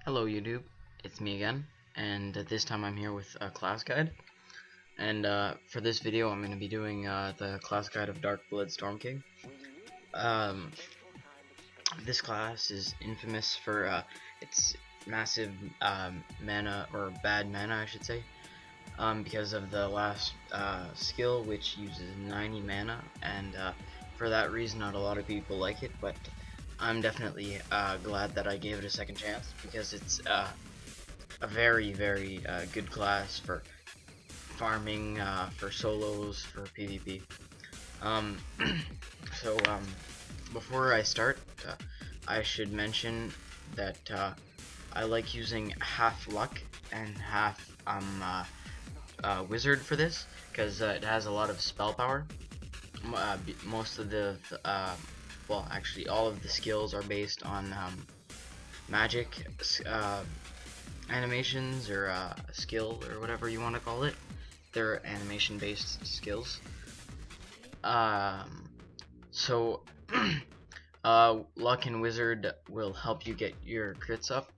Hello YouTube, it's me again, and this time I'm here with a class guide. And for this video I'm going to be doing the class guide of Darkblood StormKing. This class is infamous for its massive mana, or bad mana I should say, because of the last skill, which uses 90 mana, and for that reason not a lot of people like it, but I'm definitely glad that I gave it a second chance, because it's a very good class for farming, for solos, for PvP. Before I start, I should mention that I like using half luck and half wizard for this, because it has a lot of spell power. Most of the well, actually all of the skills are based on magic animations, or skill, or whatever you want to call it. They're animation based skills. Luck and wizard will help you get your crits up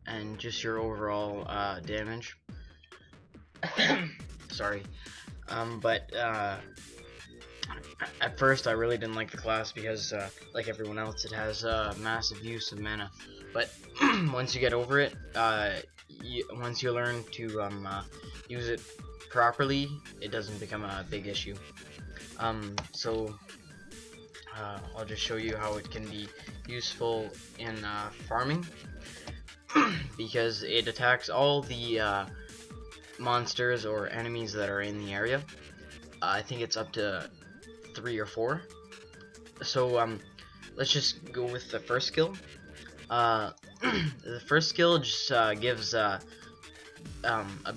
and just your overall damage. Sorry. At first I really didn't like the class because like everyone else, it has massive use of mana, but once you get over it, once you learn to use it properly, it doesn't become a big issue. I'll just show you how it can be useful in farming, because it attacks all the monsters or enemies that are in the area. I think it's up to 3 or 4. So let's just go with the first skill. The first skill just gives a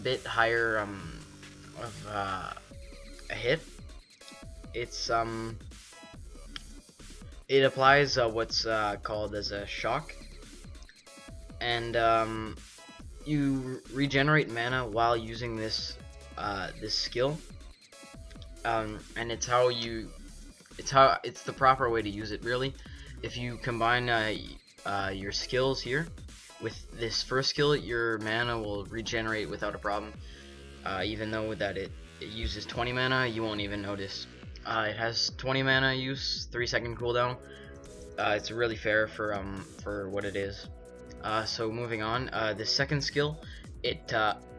bit higher of a hit. It applies what's called as a shock, and you regenerate mana while using this this skill. And it's the proper way to use it, really. If you combine your skills here with this first skill, your mana will regenerate without a problem. Even though that it uses 20 mana, you won't even notice. It has 20 mana use, 3-second cooldown. It's really fair for what it is. So moving on, the second skill, it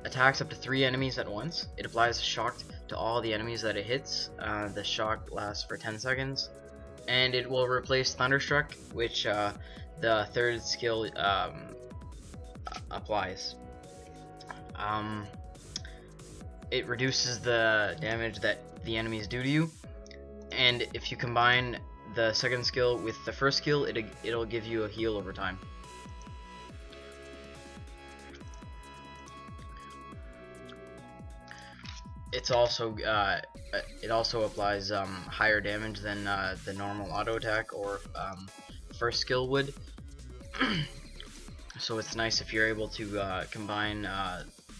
attacks up to 3 enemies at once. It applies a shock to all the enemies that it hits. The shock lasts for 10 seconds, and it will replace Thunderstruck, which the third skill applies. It reduces the damage that the enemies do to you, and if you combine the second skill with the first skill, it'll give you a heal over time. It's also it also applies higher damage than the normal auto attack or first skill would. So it's nice if you're able to combine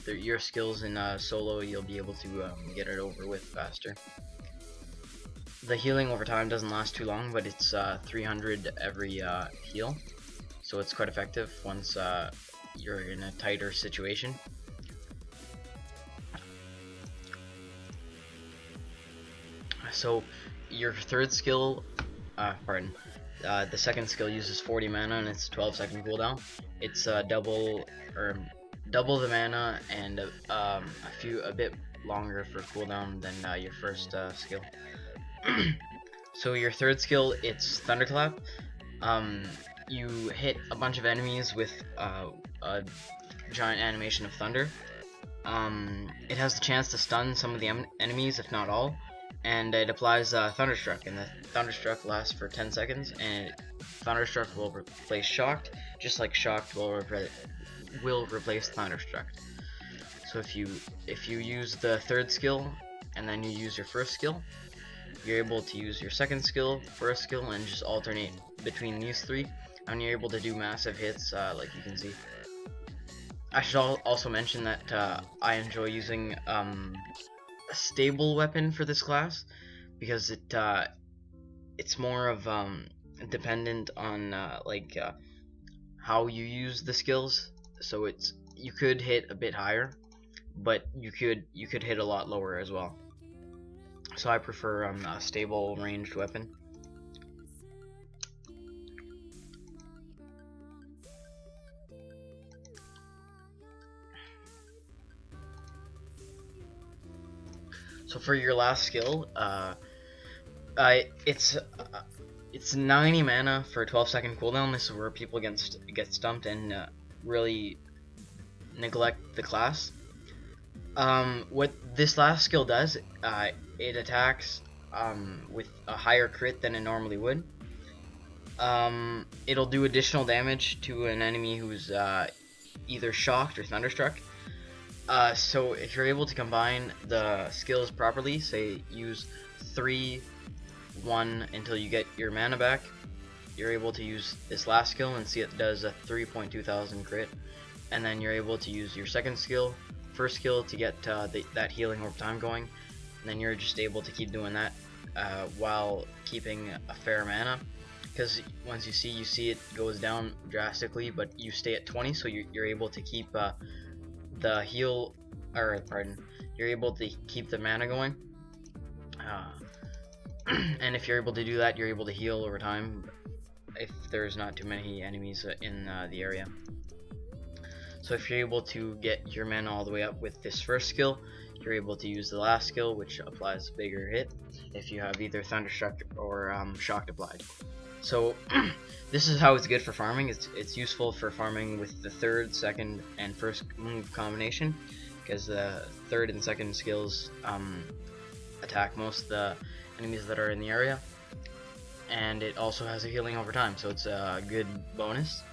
your skills in solo. You'll be able to get it over with faster. The healing over time doesn't last too long, but it's 300 every heal, so it's quite effective once you're in a tighter situation. So your third skill, the second skill uses 40 mana and it's 12-second cooldown. It's double the mana and a bit longer for cooldown than your first skill. So your third skill, it's Thunderclap. You hit a bunch of enemies with a giant animation of thunder. It has the chance to stun some of the enemies, if not all. And it applies Thunderstruck, and the Thunderstruck lasts for 10 seconds, and Thunderstruck will replace Shocked, just like Shocked will replace Thunderstruck. So if you use the third skill and then you use your first skill, you're able to use your second skill, first skill, and just alternate between these 3, and you're able to do massive hits, like you can see. I should also mention that I enjoy using a stable weapon for this class, because it's more of dependent on how you use the skills. So you could hit a bit higher, but you could hit a lot lower as well. So I prefer a stable ranged weapon. So for your last skill, it's 90 mana for a 12-second cooldown. This is where people get stumped and really neglect the class. What this last skill does, it attacks with a higher crit than it normally would. It'll do additional damage to an enemy who's either shocked or thunderstruck. So if you're able to combine the skills properly, say use 3-1 until you get your mana back, you're able to use this last skill and see it does a 3,200 crit, and then you're able to use your first skill to get that healing over time going, and then you're just able to keep doing that while keeping a fair mana, because once you see it goes down drastically, but you stay at 20, so you're able to keep you're able to keep the mana going, and if you're able to do that, you're able to heal over time if there's not too many enemies in the area. So if you're able to get your mana all the way up with this first skill, you're able to use the last skill, which applies a bigger hit if you have either Thunderstruck or Shocked applied. So this is how it's good for farming. It's useful for farming with the third, second, and first move combination, because the third and second skills attack most of the enemies that are in the area, and it also has a healing over time, so it's a good bonus.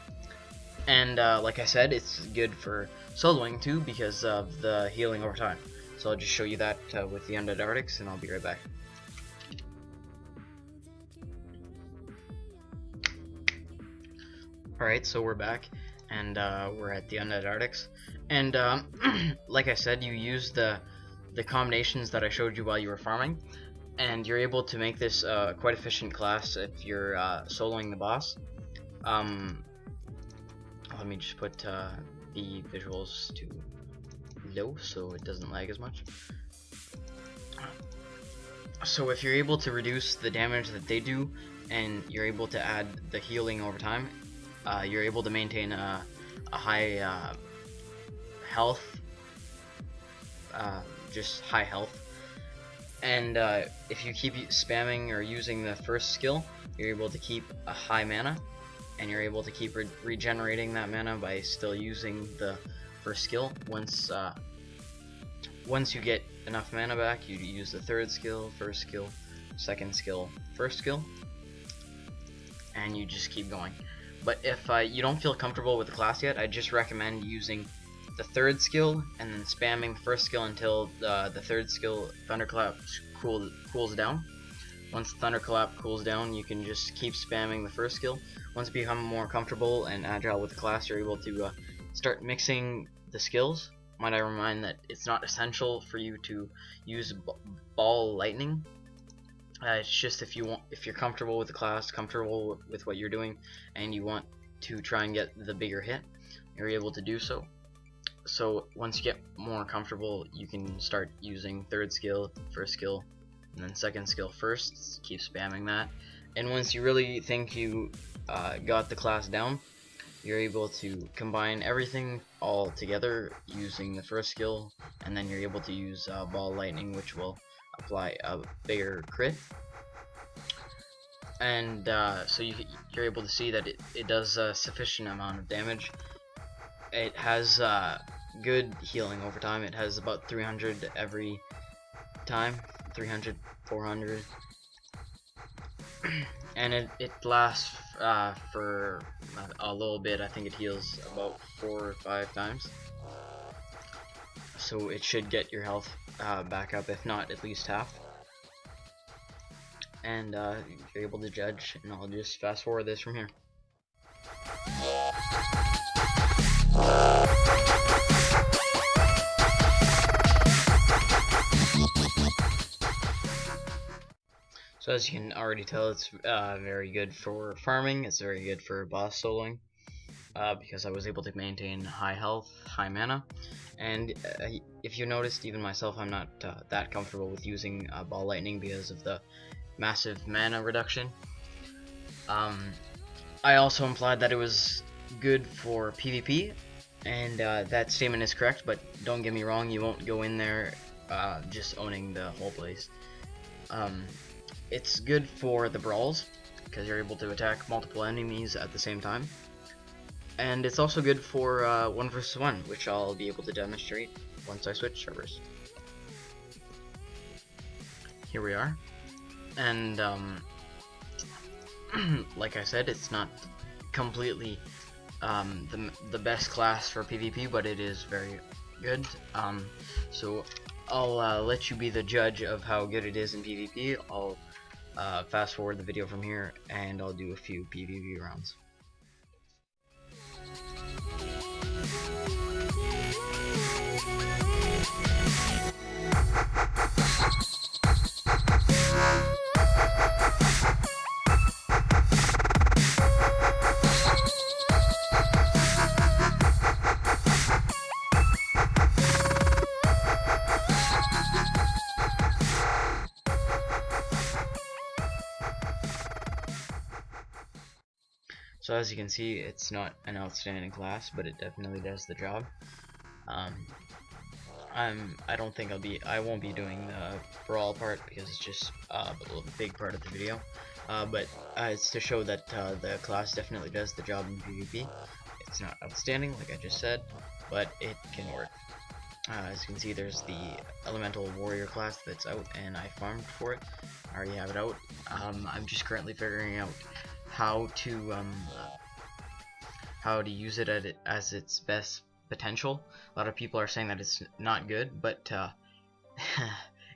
And like I said, it's good for soloing too because of the healing over time. So I'll just show you that with the Undead Arctics, and I'll be right back. Alright, so we're back, and we're at the Undead Arctics. And like I said, you use the combinations that I showed you while you were farming, and you're able to make this quite efficient class if you're soloing the boss. Let me just put the visuals to low so it doesn't lag as much. So if you're able to reduce the damage that they do, and you're able to add the healing over time, you're able to maintain a high health, just high health. And if you keep spamming or using the first skill, you're able to keep a high mana, and you're able to keep regenerating that mana by still using the first skill. Once you get enough mana back, you use the third skill, first skill, second skill, first skill, and you just keep going. But if you don't feel comfortable with the class yet, I just recommend using the third skill and then spamming the first skill until the third skill, Thunderclap, cools down. Once Thunderclap cools down, you can just keep spamming the first skill. Once you become more comfortable and agile with the class, you're able to start mixing the skills. Might I remind that it's not essential for you to use ball lightning. It's just if you're comfortable with the class, comfortable with what you're doing, and you want to try and get the bigger hit, you're able to do so. So once you get more comfortable, you can start using third skill, first skill, and then second skill first. Keep spamming that, and once you really think you got the class down, you're able to combine everything all together using the first skill, and then you're able to use ball lightning, which will apply a bigger crit. And so you're able to see that it does a sufficient amount of damage. It has good healing over time. It has about 300 every time, 300, 400, and it lasts for a little bit. I think it heals about 4 or 5 times, so it should get your health back up, if not at least half. And you're able to judge, and I'll just fast forward this from here. So So as you can already tell, it's very good for farming. It's very good for boss soloing, because I was able to maintain high health, high mana. And if you noticed, even myself, I'm not that comfortable with using ball lightning because of the massive mana reduction. I also implied that it was good for PvP, and that statement is correct, but don't get me wrong, you won't go in there just owning the whole place. It's good for the brawls, because you're able to attack multiple enemies at the same time. And it's also good for 1 vs 1, which I'll be able to demonstrate once I switch servers. Here we are. And like I said, it's not completely the best class for PvP, but it is very good. So I'll let you be the judge of how good it is in PvP. I'll fast forward the video from here, and I'll do a few PvP rounds. So as you can see, it's not an outstanding class, but it definitely does the job. I won't be doing the brawl part because it's just a big part of the video. But it's to show that the class definitely does the job in PvP. It's not outstanding, like I just said, but it can work. As you can see, there's the elemental warrior class that's out, and I farmed for it. I already have it out. I'm just currently figuring out how to use it as its best potential. A lot of people are saying that it's not good, but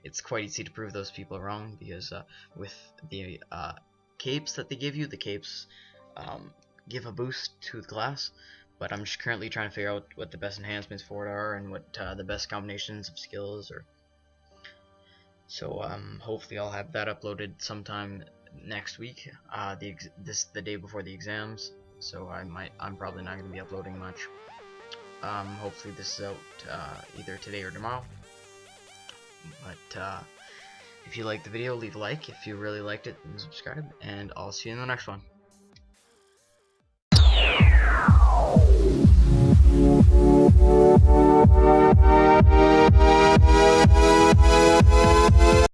it's quite easy to prove those people wrong, because with the capes that they give you, the capes give a boost to the class. But I'm just currently trying to figure out what the best enhancements for it are, and what the best combinations of skills are. So hopefully I'll have that uploaded sometime next week. The day before the exams. So I'm probably not going to be uploading much. Hopefully this is out either today or tomorrow. But if you liked the video, leave a like. If you really liked it, then subscribe, and I'll see you in the next one.